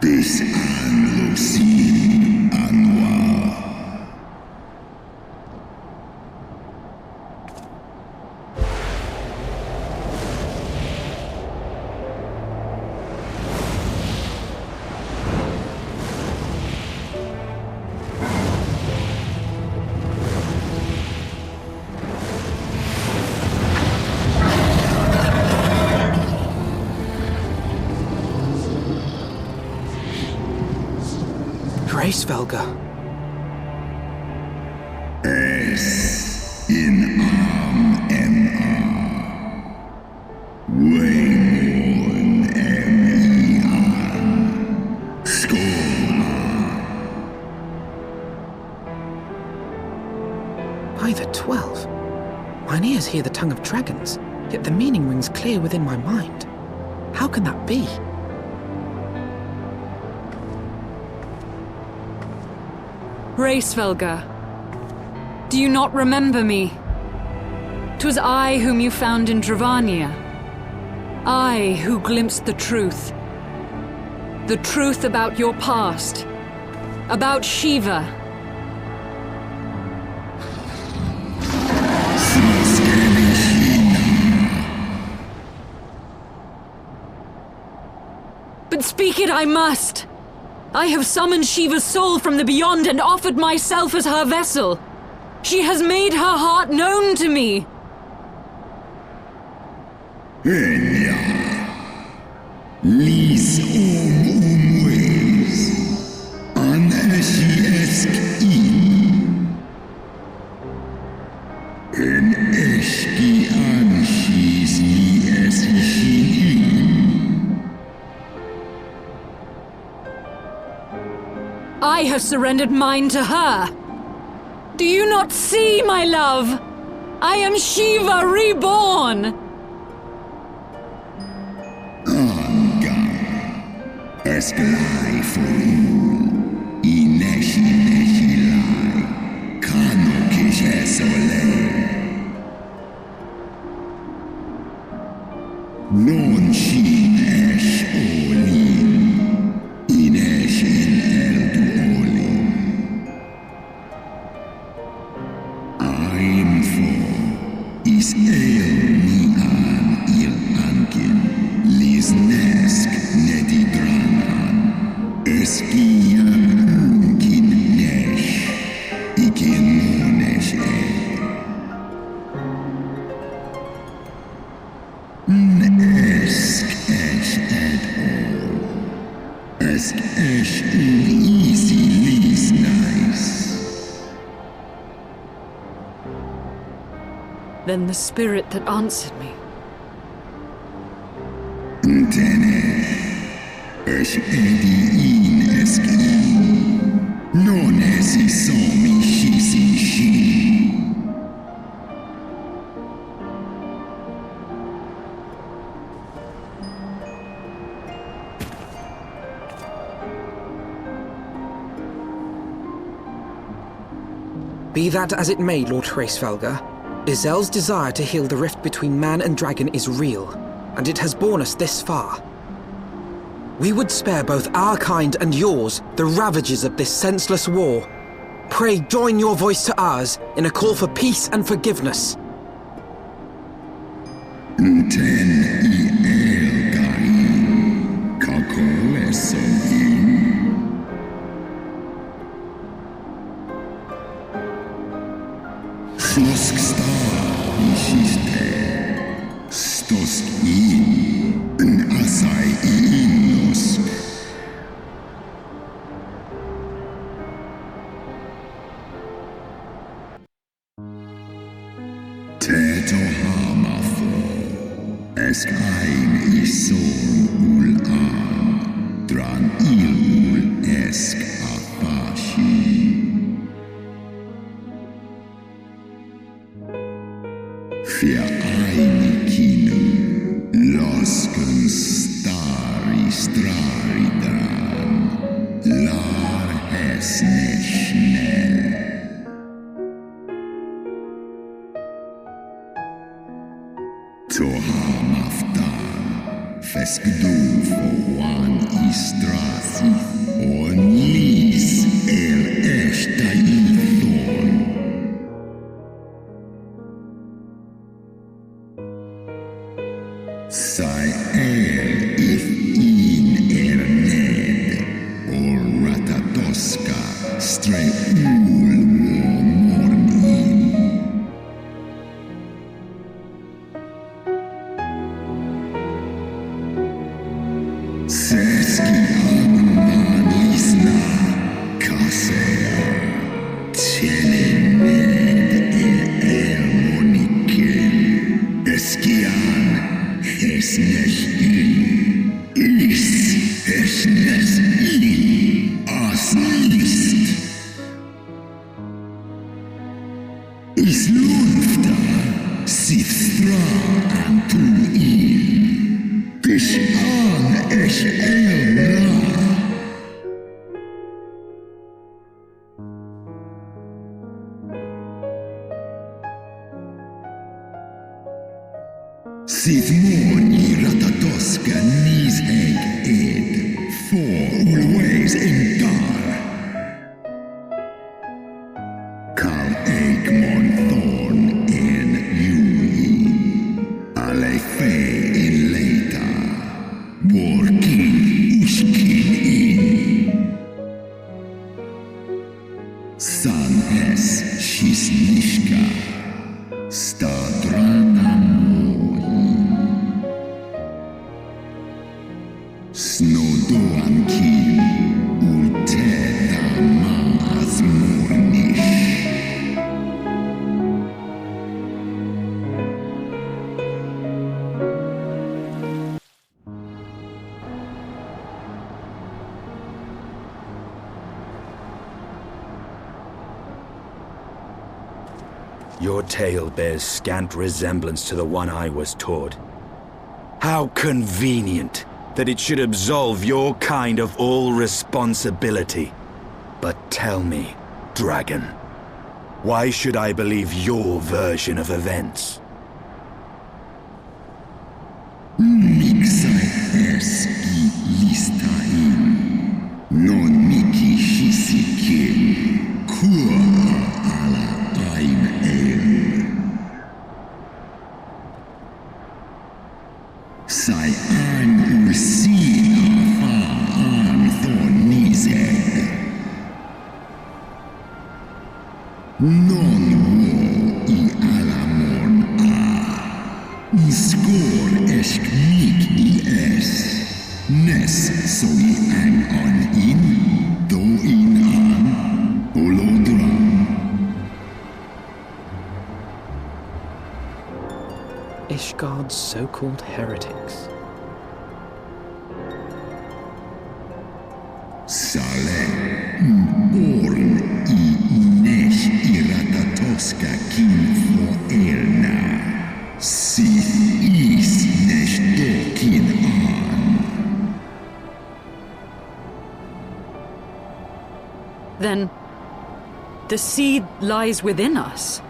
This Anlusin Anwar. Svelga. S in MR. Wayne MER. Skola. By the 12. Mine ears hear the tongue of dragons, yet the meaning rings clear within my mind. How can that be? Svelga, do you not remember me? 'Twas I whom you found in Dravania. I who glimpsed the truth. The truth about your past. About Shiva. But speak it I must! I have summoned Shiva's soul from the beyond and offered myself as her vessel. She has made her heart known to me. Enya. Lis umways. Anashiesk in. En eski anshis li esishin. I have surrendered mine to her. Do you not see, my love? I am Shiva reborn. Anga. Esklai forul. Ineshilai. Kano kishesole. Non shin esh olin. Inesh in eldu olin. I'm for is el ni an il ankin. Lis nesk nedi dranan. Eskia unkin nesh. Ikin monesh Nesk esh et all. Esk esh easy lis nice. Then the spirit that answered me. Ntene. Esh edi in eski. Non esi somi shisin shin. Be that as it may, Lord Svelga, Izel's desire to heal the rift between man and dragon is real, and it has borne us this far. We would spare both our kind and yours the ravages of this senseless war. Pray join your voice to ours in a call for peace and forgiveness. Nten I el gain. Kakole in. Slosk star ishiste. Stosk in. N asai innosk. Teto hamafo. Esk ein ison ul an. Dran il ul esk afashi. Für eine Kino, losken stari strari dran, lar häsne schnell. Tohamaftan, feskdu for one istrasi Your tale bears scant resemblance to the one I was taught. How convenient that it should absolve your kind of all responsibility. But tell me, dragon, why should I believe your version of events? Ishgard's so-called heretics. Then, the seed lies within us.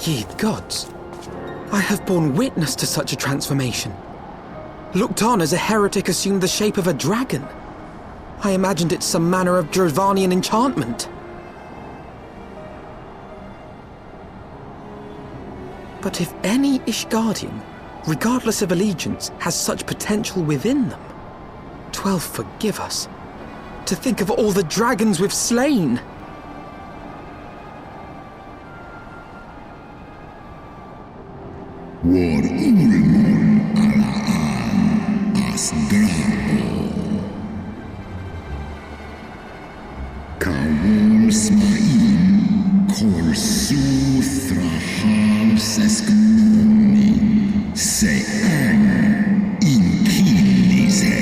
Ye gods, I have borne witness to such a transformation. Looked on as a heretic assumed the shape of a dragon. I imagined it some manner of Dravanian enchantment. But if any Ishgardian, regardless of allegiance, has such potential within them, 12 forgive us. To think of all the dragons we've slain! War Ulmon Alaan Asdrao Kawol Smaim Kol Thrahal Seskmoni Seang Inkinizek.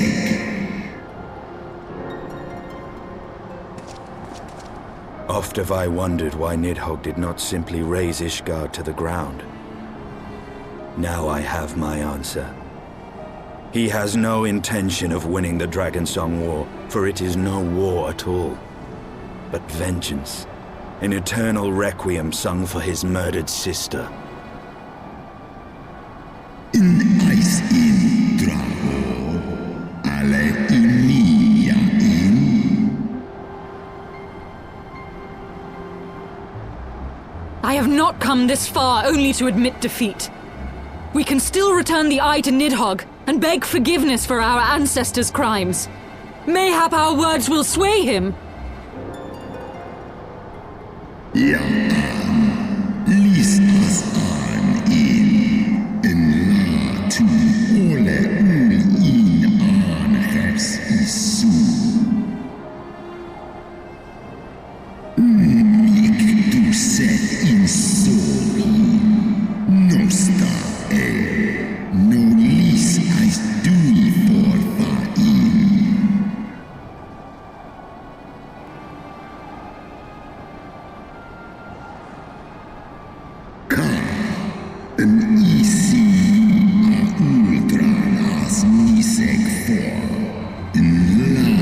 Oft have I wondered why Nidhogg did not simply raze Ishgard to the ground. Now I have my answer. He has no intention of winning the Dragonsong War, for it is no war at all, but vengeance, an eternal requiem sung for his murdered sister. I have not come this far only to admit defeat. We can still return the eye to Nidhogg and beg forgiveness for our ancestors' crimes. Mayhap our words will sway him. Ja, lies as an in la tu ole ul in an hers isu. Mik du set in sori, nosta no lis as dui forfa in. Een isi a ultran as nisek for. Een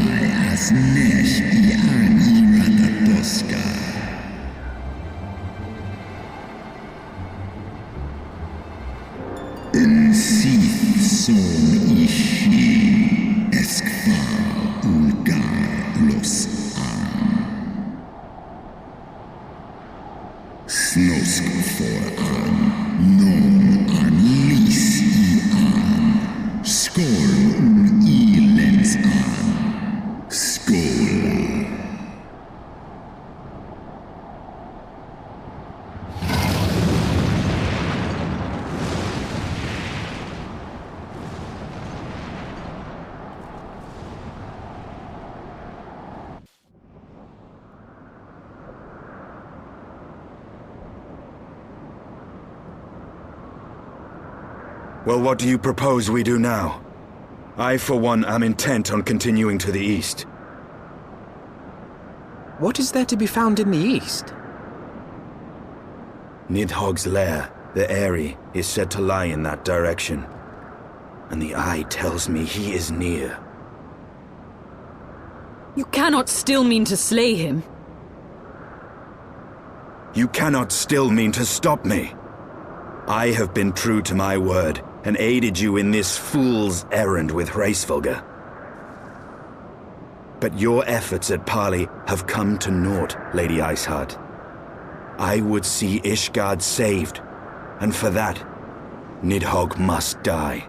lai as nesh I an iratatoska. Een sith son ishi eskfa ulgar los an. Snosk for an. Non an lis I an. Skorn I lens an. Skola. Well, what do you propose we do now? I, for one, am intent on continuing to the east. What is there to be found in the east? Nidhogg's lair, the Eyrie, is said to lie in that direction. And the eye tells me he is near. You cannot still mean to slay him. You cannot still mean to stop me. I have been true to my word, and aided you in this fool's errand with Hraesvelgr. But your efforts at parley have come to naught, Lady Iceheart. I would see Ishgard saved, and for that, Nidhogg must die.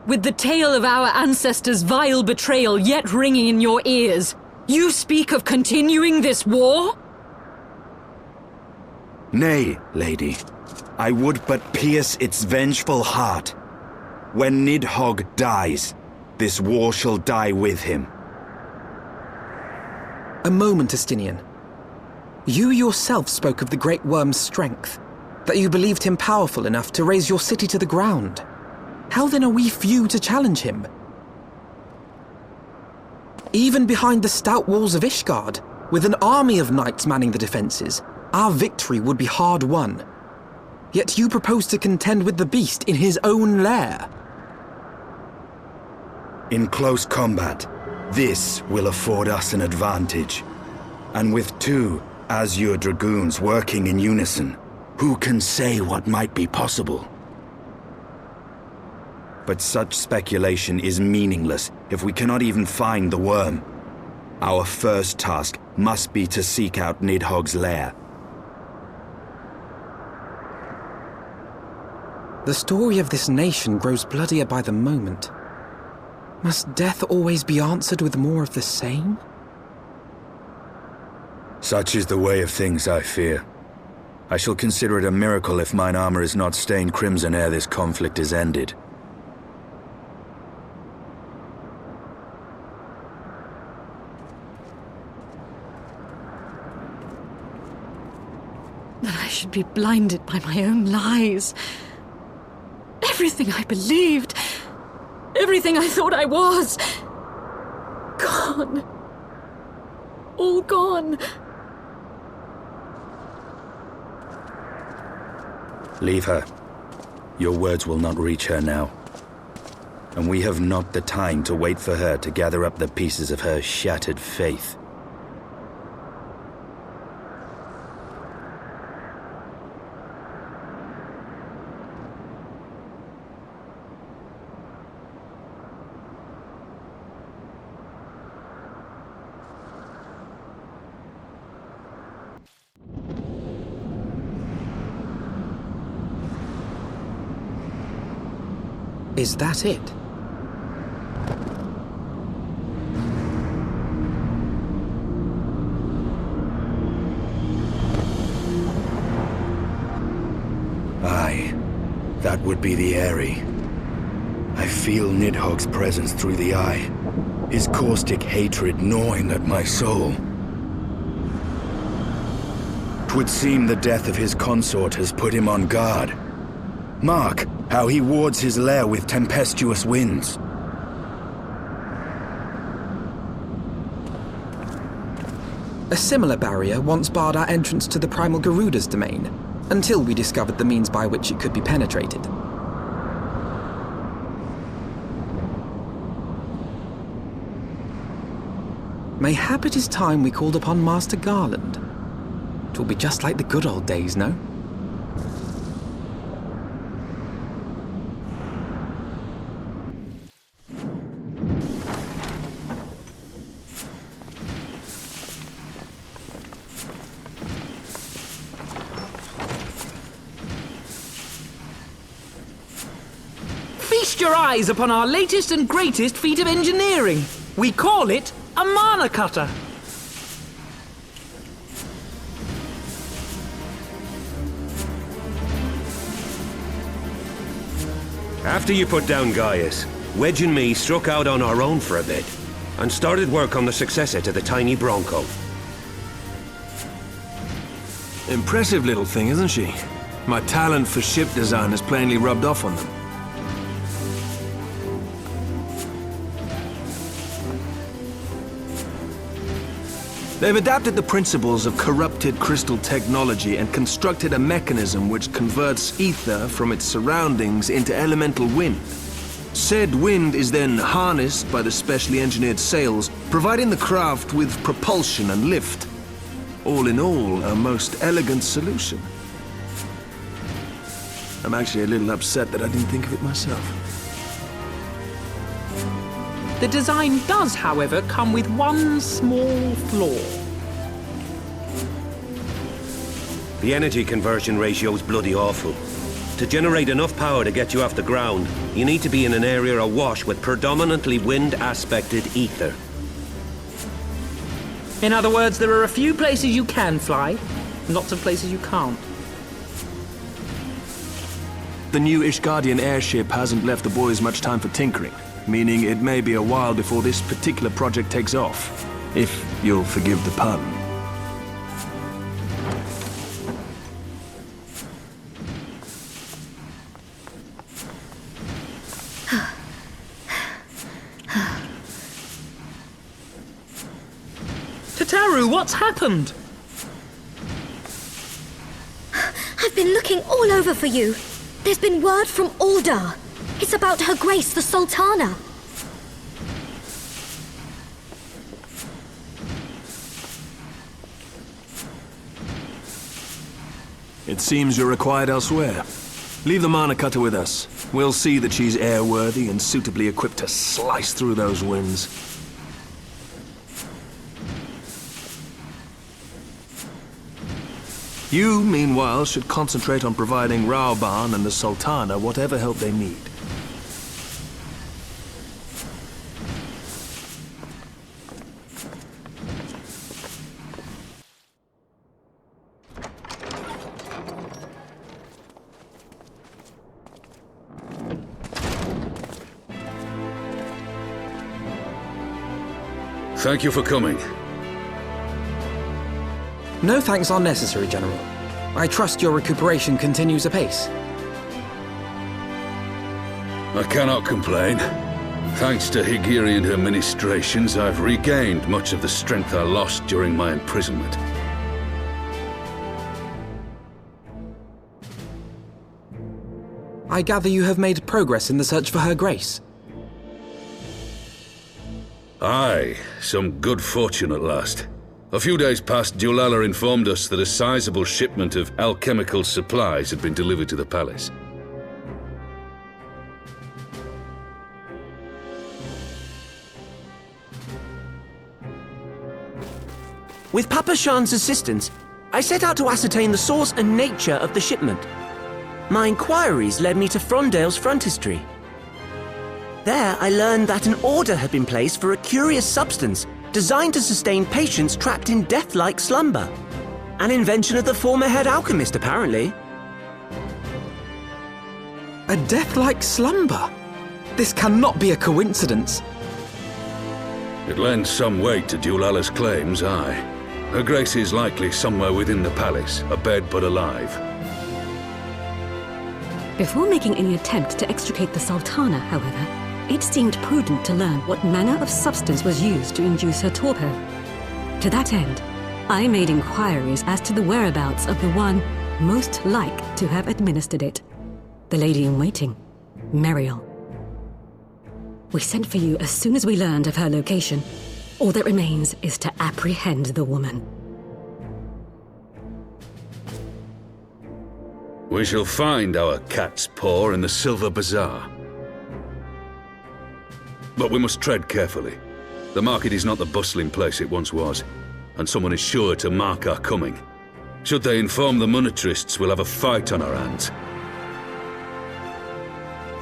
With the tale of our ancestors' vile betrayal yet ringing in your ears, you speak of continuing this war? Nay, lady. I would but pierce its vengeful heart. When Nidhogg dies, this war shall die with him. A moment, Estinian. You yourself spoke of the Great Worm's strength, that you believed him powerful enough to raise your city to the ground. How then are we few to challenge him? Even behind the stout walls of Ishgard, with an army of knights manning the defenses, our victory would be hard won. Yet you propose to contend with the beast in his own lair. In close combat, this will afford us an advantage. And with two Azure Dragoons working in unison, who can say what might be possible? But such speculation is meaningless if we cannot even find the worm. Our first task must be to seek out Nidhogg's lair. The story of this nation grows bloodier by the moment. Must death always be answered with more of the same? Such is the way of things, I fear. I shall consider it a miracle if mine armor is not stained crimson ere this conflict is ended. That I should be blinded by my own lies. Everything I believed, everything I thought I was, gone. All gone. Leave her. Your words will not reach her now. And we have not the time to wait for her to gather up the pieces of her shattered faith. Is that it? Aye, that would be the Eyrie. I feel Nidhogg's presence through the eye, his caustic hatred gnawing at my soul. 'Twould seem the death of his consort has put him on guard. Mark how he wards his lair with tempestuous winds. A similar barrier once barred our entrance to the Primal Garuda's domain, until we discovered the means by which it could be penetrated. Mayhap it is time we called upon Master Garland. 'Twill be just like the good old days, no? Feast your eyes upon our latest and greatest feat of engineering. We call it a mana cutter. After you put down Gaius, Wedge and me struck out on our own for a bit, and started work on the successor to the tiny Bronco. Impressive little thing, isn't she? My talent for ship design has plainly rubbed off on them. They've adapted the principles of corrupted crystal technology and constructed a mechanism which converts ether from its surroundings into elemental wind. Said wind is then harnessed by the specially engineered sails, providing the craft with propulsion and lift. All in all, a most elegant solution. I'm actually a little upset that I didn't think of it myself. The design does, however, come with one small flaw. The energy conversion ratio's bloody awful. To generate enough power to get you off the ground, you need to be in an area awash with predominantly wind-aspected ether. In other words, there are a few places you can fly, lots of places you can't. The new Ishgardian airship hasn't left the boys much time for tinkering, meaning it may be a while before this particular project takes off, if you'll forgive the pun. Tataru, what's happened? I've been looking all over for you. There's been word from Aldar. It's about Her Grace, the Sultana. It seems you're required elsewhere. Leave the mana cutter with us. We'll see that she's airworthy and suitably equipped to slice through those winds. You, meanwhile, should concentrate on providing Raoban and the Sultana whatever help they need. Thank you for coming. No thanks are necessary, General. I trust your recuperation continues apace. I cannot complain. Thanks to Higiri and her ministrations, I've regained much of the strength I lost during my imprisonment. I gather you have made progress in the search for Her Grace. Aye, some good fortune at last. A few days past, Dulala informed us that a sizable shipment of alchemical supplies had been delivered to the palace. With Papa Shan's assistance, I set out to ascertain the source and nature of the shipment. My inquiries led me to Frondale's frontistery. There, I learned that an order had been placed for a curious substance designed to sustain patients trapped in death-like slumber. An invention of the former head alchemist, apparently. A death-like slumber? This cannot be a coincidence. It lends some weight to Dulala's claims, aye. Her Grace is likely somewhere within the palace, abed but alive. Before making any attempt to extricate the Sultana, however, it seemed prudent to learn what manner of substance was used to induce her torpor. To that end, I made inquiries as to the whereabouts of the one most like to have administered it. The lady-in-waiting, Meriel. We sent for you as soon as we learned of her location. All that remains is to apprehend the woman. We shall find our cat's paw in the Silver Bazaar. But we must tread carefully. The market is not the bustling place it once was, and someone is sure to mark our coming. Should they inform the monetarists, we'll have a fight on our hands.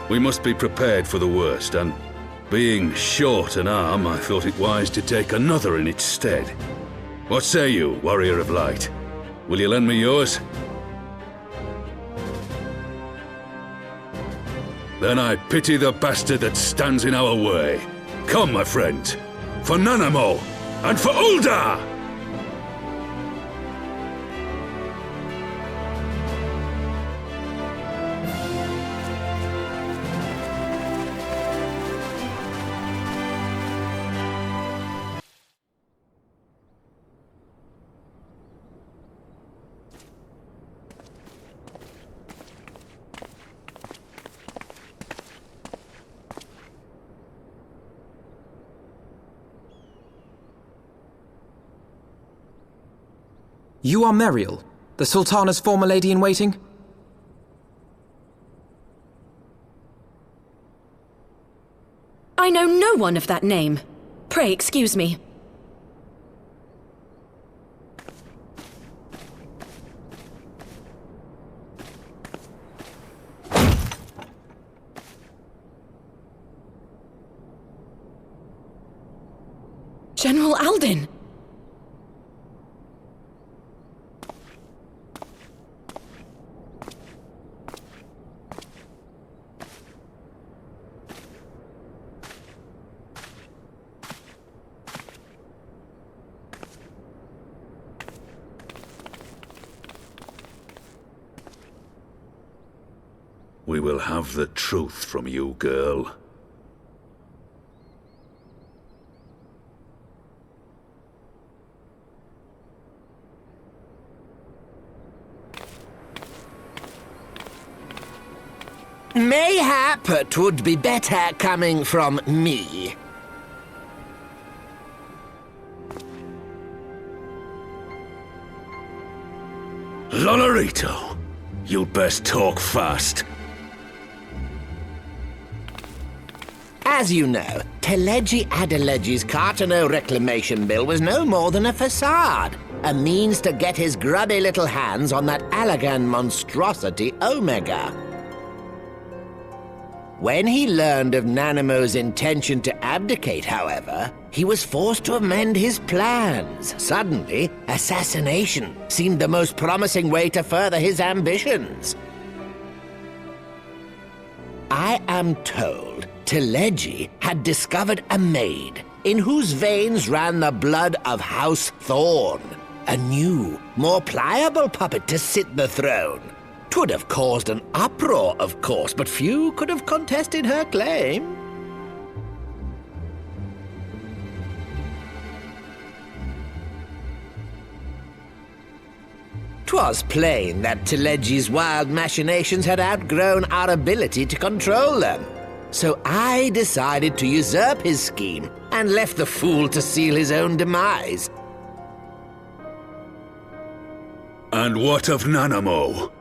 We must be prepared for the worst, and being short an arm, I thought it wise to take another in its stead. What say you, Warrior of Light? Will you lend me yours? Then I pity the bastard that stands in our way. Come, my friends, for Nanamo and for Ul'dah! You are Meriel, the Sultana's former lady-in-waiting? I know no one of that name. Pray excuse me. General Alden! We will have the truth from you, girl. Mayhap it would be better coming from me. Lolorito, you'd best talk fast. As you know, Teleji Adeleji's Cartano reclamation bill was no more than a facade, a means to get his grubby little hands on that Allagan monstrosity Omega. When he learned of Nanamo's intention to abdicate, however, he was forced to amend his plans. Suddenly, assassination seemed the most promising way to further his ambitions. I am told Teleji had discovered a maid in whose veins ran the blood of House Thorn, a new, more pliable puppet to sit the throne. 'Twould have caused an uproar, of course, but few could have contested her claim. 'Twas plain that Teleji's wild machinations had outgrown our ability to control them. So I decided to usurp his scheme and left the fool to seal his own demise. And what of Nanamo?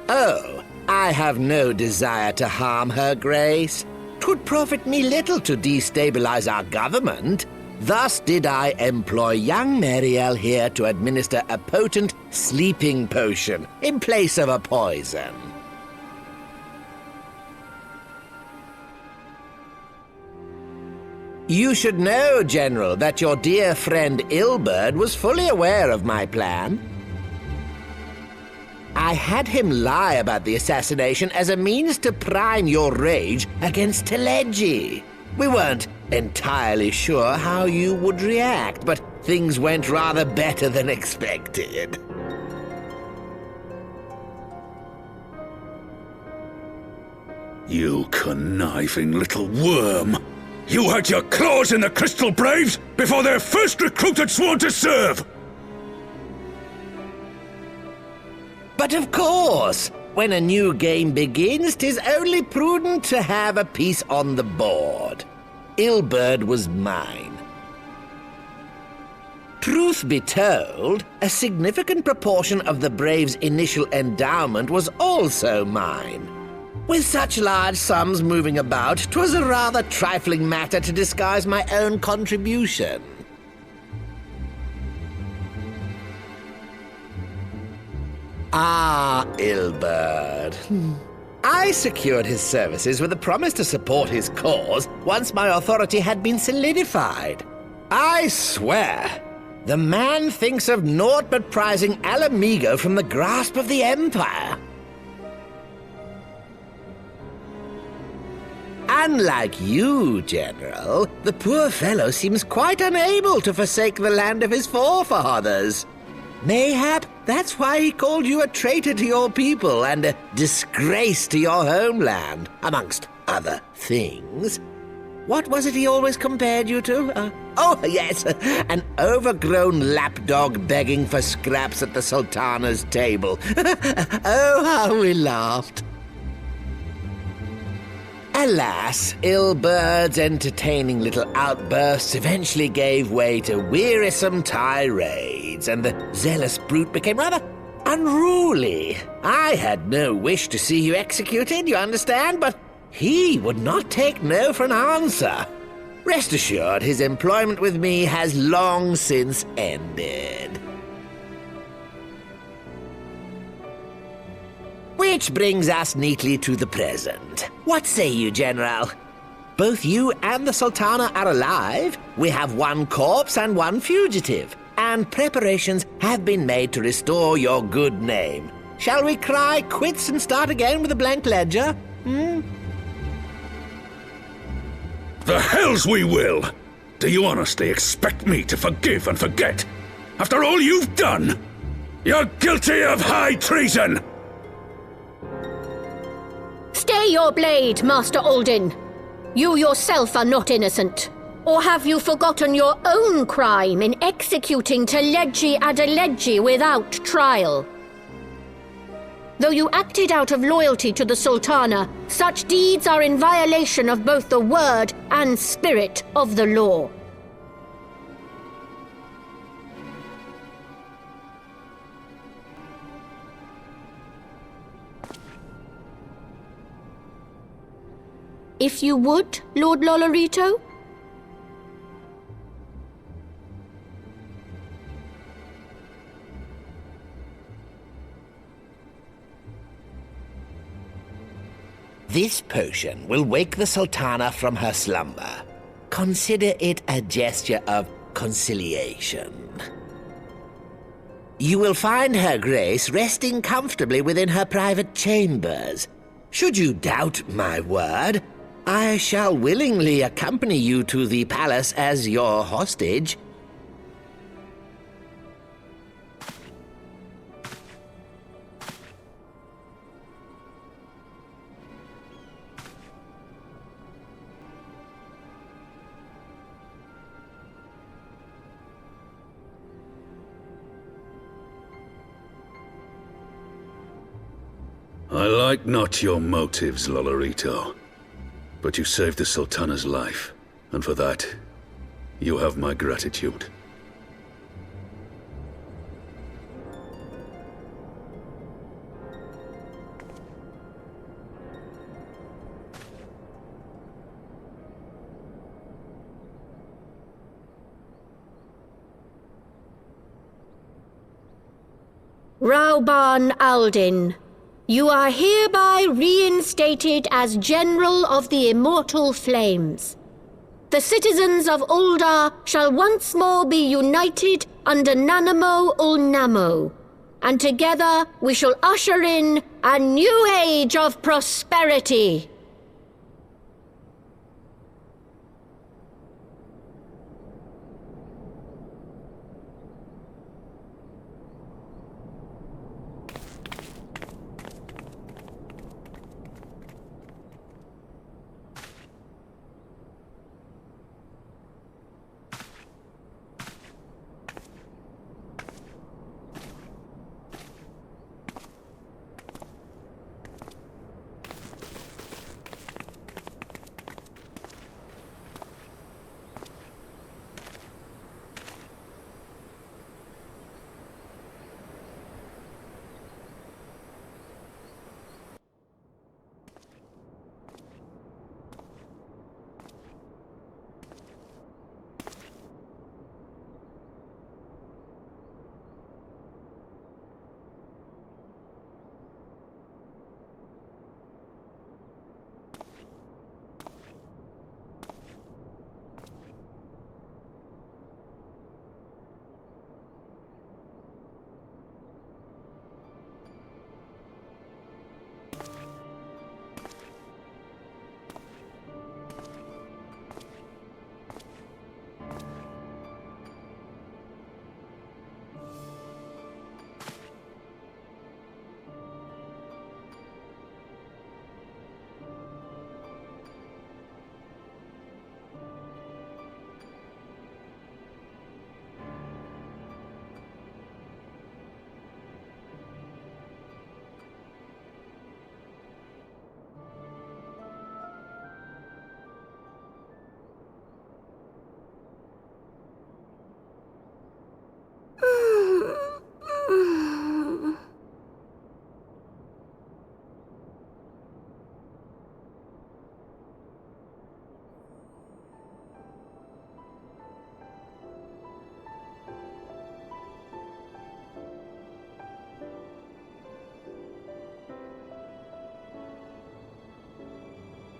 Oh, I have no desire to harm her grace. 'Twould profit me little to destabilize our government. Thus did I employ young Meriel here to administer a potent sleeping potion in place of a poison. You should know, General, that your dear friend Ilberd was fully aware of my plan. I had him lie about the assassination as a means to prime your rage against Teleji. We weren't entirely sure how you would react, but things went rather better than expected. You conniving little worm! You had your claws in the Crystal Braves before their first recruit had sworn to serve! But of course, when a new game begins, 'tis only prudent to have a piece on the board. Ilberd was mine. Truth be told, a significant proportion of the Braves' initial endowment was also mine. With such large sums moving about, 'twas a rather trifling matter to disguise my own contribution. Ah, Ilberd. I secured his services with a promise to support his cause once my authority had been solidified. I swear, the man thinks of naught but prizing Alamigo from the grasp of the Empire. Unlike you, General, the poor fellow seems quite unable to forsake the land of his forefathers. Mayhap that's why he called you a traitor to your people and a disgrace to your homeland, amongst other things. What was it he always compared you to? Oh, yes, an overgrown lapdog begging for scraps at the Sultana's table. Oh, how we laughed. Alas, Ilberd's entertaining little outbursts eventually gave way to wearisome tirades, and the zealous brute became rather unruly. I had no wish to see you executed, you understand, but he would not take no for an answer. Rest assured, his employment with me has long since ended. Which brings us neatly to the present. What say you, General? Both you and the Sultana are alive. We have one corpse and one fugitive, and preparations have been made to restore your good name. Shall we cry quits and start again with a blank ledger? The hells we will! Do you honestly expect me to forgive and forget? After all you've done? You're guilty of high treason! Stay your blade, Master Alden. You yourself are not innocent. Or have you forgotten your own crime in executing Teleji Adeleji without trial? Though you acted out of loyalty to the Sultana, such deeds are in violation of both the word and spirit of the law. If you would, Lord Lolorito? This potion will wake the Sultana from her slumber. Consider it a gesture of conciliation. You will find Her Grace resting comfortably within her private chambers. Should you doubt my word, I shall willingly accompany you to the palace as your hostage. I like not your motives, Lolorito. But you saved the Sultana's life, and for that, you have my gratitude. Rauban Aldin, you are hereby reinstated as General of the Immortal Flames. the citizens of Uldar shall once more be united under Nanamo Ulnamo, and together we shall usher in a new age of prosperity.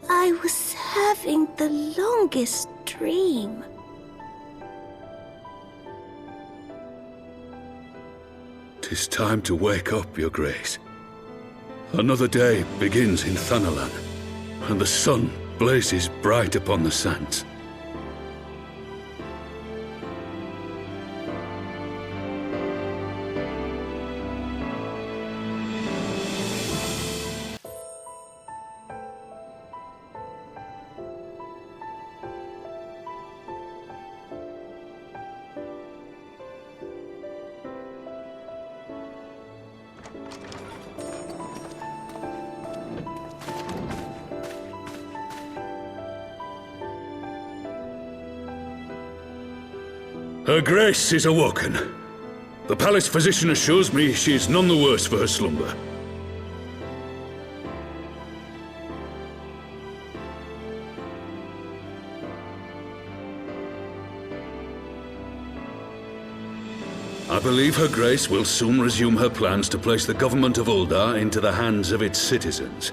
I was having the longest dream. "'Tis time to wake up, Your Grace. Another day begins in Thanalan, and the sun blazes bright upon the sands. Her Grace is awoken. The palace physician assures me she is none the worse for her slumber. I believe Her Grace will soon resume her plans to place the government of Uldar into the hands of its citizens.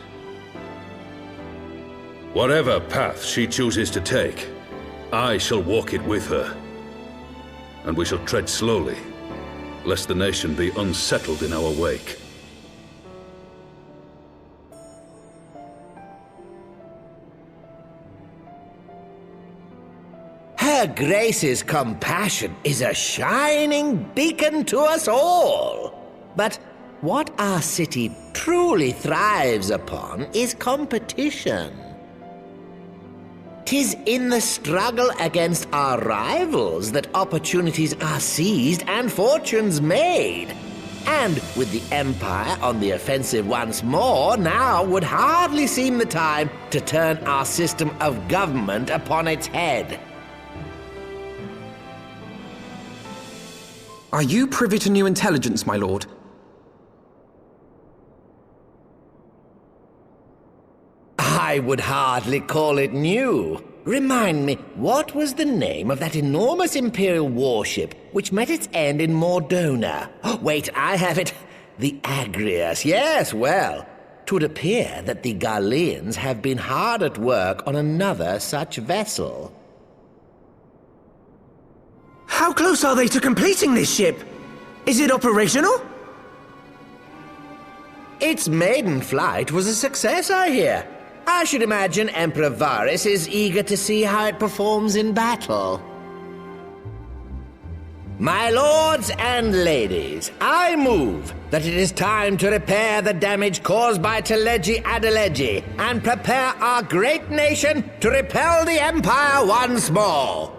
Whatever path she chooses to take, I shall walk it with her. And we shall tread slowly, lest the nation be unsettled in our wake. Her Grace's compassion is a shining beacon to us all. But what our city truly thrives upon is competition. 'Tis in the struggle against our rivals that opportunities are seized and fortunes made. And with the Empire on the offensive once more, now would hardly seem the time to turn our system of government upon its head. Are you privy to new intelligence, my lord? I would hardly call it new. Remind me, what was the name of that enormous Imperial warship which met its end in Mordona? Oh, wait, I have it. The Agrius. Yes, well, 'twould appear that the Garleans have been hard at work on another such vessel. How close are they to completing this ship? Is it operational? Its maiden flight was a success, I hear. I should imagine Emperor Varys is eager to see how it performs in battle. My lords and ladies, I move that it is time to repair the damage caused by Teleji Adeleji and prepare our great nation to repel the Empire once more.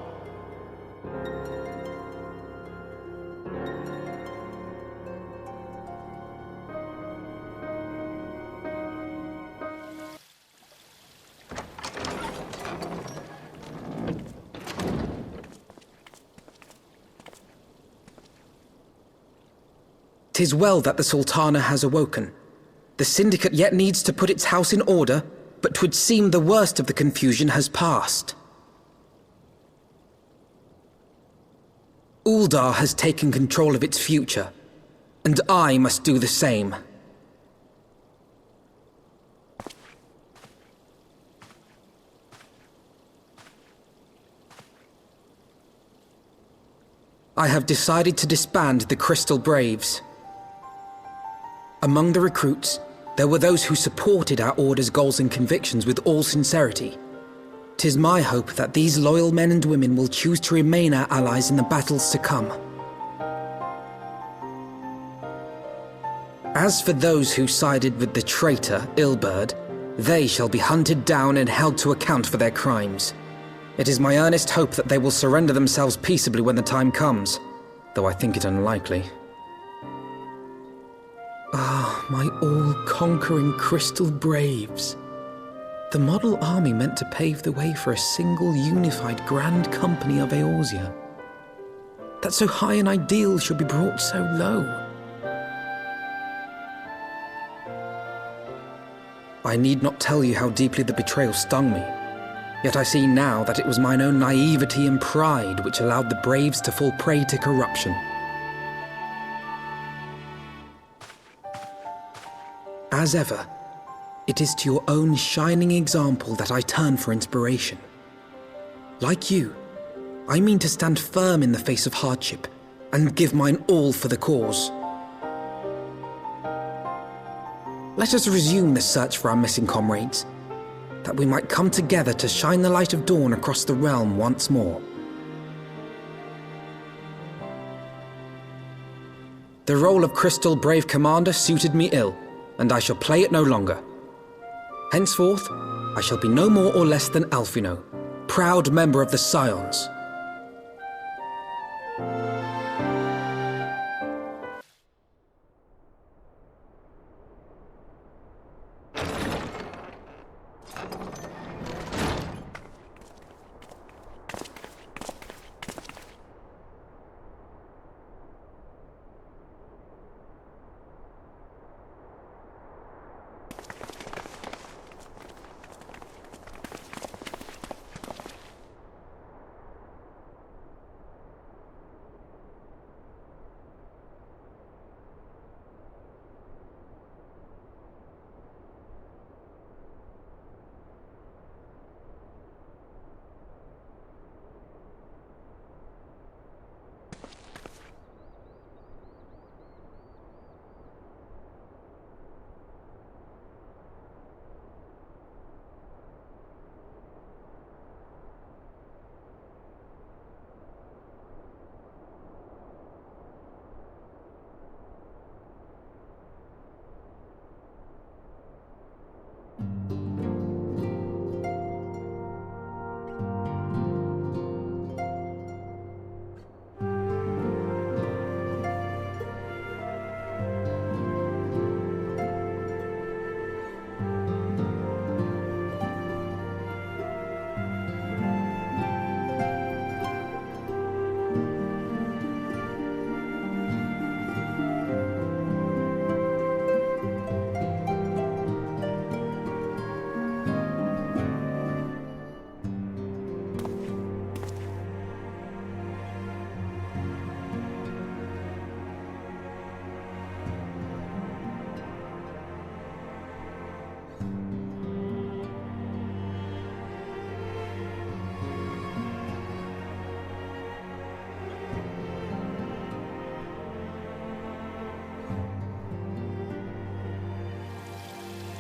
"'Tis well that the Sultana has awoken. The Syndicate yet needs to put its house in order, but 'twould seem the worst of the confusion has passed. Uldar has taken control of its future, and I must do the same. I have decided to disband the Crystal Braves. Among the recruits, there were those who supported our Order's goals and convictions with all sincerity. 'Tis my hope that these loyal men and women will choose to remain our allies in the battles to come. As for those who sided with the traitor, Ilberd, they shall be hunted down and held to account for their crimes. It is my earnest hope that they will surrender themselves peaceably when the time comes, though I think it unlikely. Ah, my all-conquering Crystal Braves. The model army meant to pave the way for a single unified grand company of Eorzea. That so high an ideal should be brought so low. I need not tell you how deeply the betrayal stung me. Yet I see now that it was mine own naivety and pride which allowed the Braves to fall prey to corruption. As ever, it is to your own shining example that I turn for inspiration. Like you, I mean to stand firm in the face of hardship and give mine all for the cause. Let us resume the search for our missing comrades, that we might come together to shine the light of dawn across the realm once more. The role of Crystal Brave Commander suited me ill, and I shall play it no longer. Henceforth, I shall be no more or less than Alphino, proud member of the Scions.